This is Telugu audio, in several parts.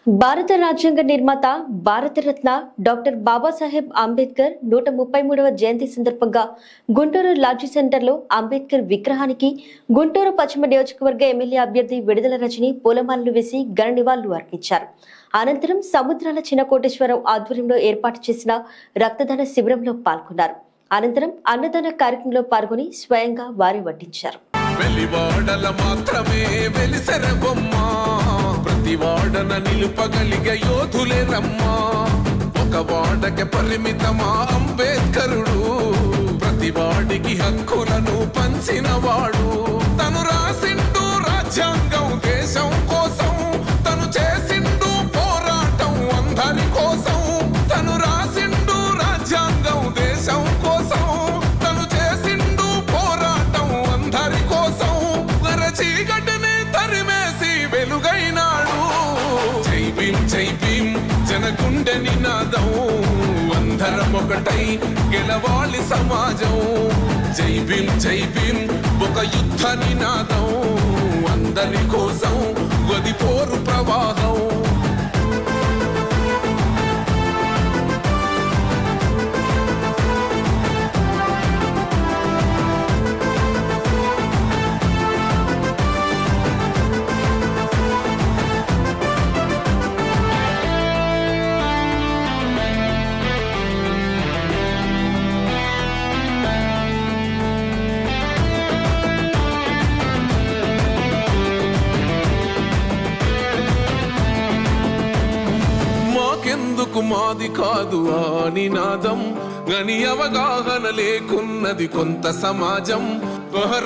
భారత రాజ్యాంగ నిర్మాత భారతరత్న డాక్టర్ బాబాసాహెబ్ అంబేద్కర్ 133వ జయంతి సందర్భంగా గుంటూరు లాడ్జి సెంటర్లో అంబేద్కర్ విగ్రహానికి గుంటూరు పశ్చిమ నియోజకవర్గ ఎమ్మెల్యే అభ్యర్థి విడుదల రజని పూలమాలలు వేసి ఘన నివాళులు అర్పించారు. అనంతరం సముద్రాల చిన్నకోటేశ్వరరావు ఆధ్వర్యంలో ఏర్పాటు చేసిన రక్తదాన శిబిరంలో పాల్గొన్నారు. అనంతరం అన్నదాన కార్యక్రమంలో పాల్గొని స్వయంగా వారి వడ్డించారు. ప్రతి వాడన నిలుపగలిగే యోధులే రమ్మా, ఒక వాడకి పరిమితమా అంబేద్కరుడు, ప్రతి వాడికి హక్కులను పంచిన వాడు. తను రాసిండు రాజ్యాంగం దేశం కోసం, తను చేసిండు పోరాటం అందరి కోసం. తను రాసిండు రాజ్యాంగం దేశం కోసం, తను చేసిండు పోరాటం అందరి కోసం. చీకటిని తరిమేసి వెలుగైనాడు. జై భీమ్ జనగుండె నినాదం, అందరం ఒకటై గెలవాలి సమాజం. జై భీమ్ ఒక యుద్ధ నినాదం, అందరి కోసం గది పోరు ప్రవాహం. ఎందుకు మాది కాదు ఆ నినాదం, గని అవగాహన లేకున్నది కొంత సమాజం.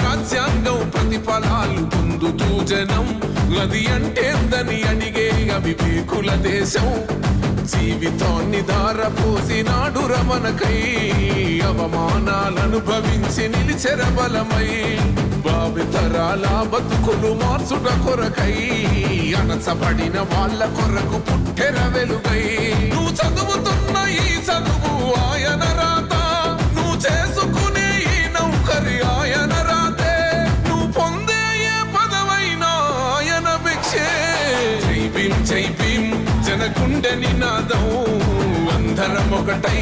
రాజ్యాంగం ప్రతిఫలాలు పొందుతూ జనం, గది అంటేందని అడిగే అవివేకుల దేశం. జీవితాన్ని ధారపోసినాడు రమణకై, అవమానాలనుభవించి నిలిచెరబలమై. భావితరాల బతుకులు మార్చుట కొరకై, అణచబడిన వాళ్ళ కొరకు పుట్టెర వెలుగై. నువ్వు చదువుతున్న ఈ చదువు ఆయన రాత, నువ్వు చేసుకునే ఈ నౌకరి ఆయన రాతే, నువ్వు పొందే ఏ పదవైనా ఆయన భిక్షే. జై భీమ్ జనగుండె నినాదం, అందరం ఒకటై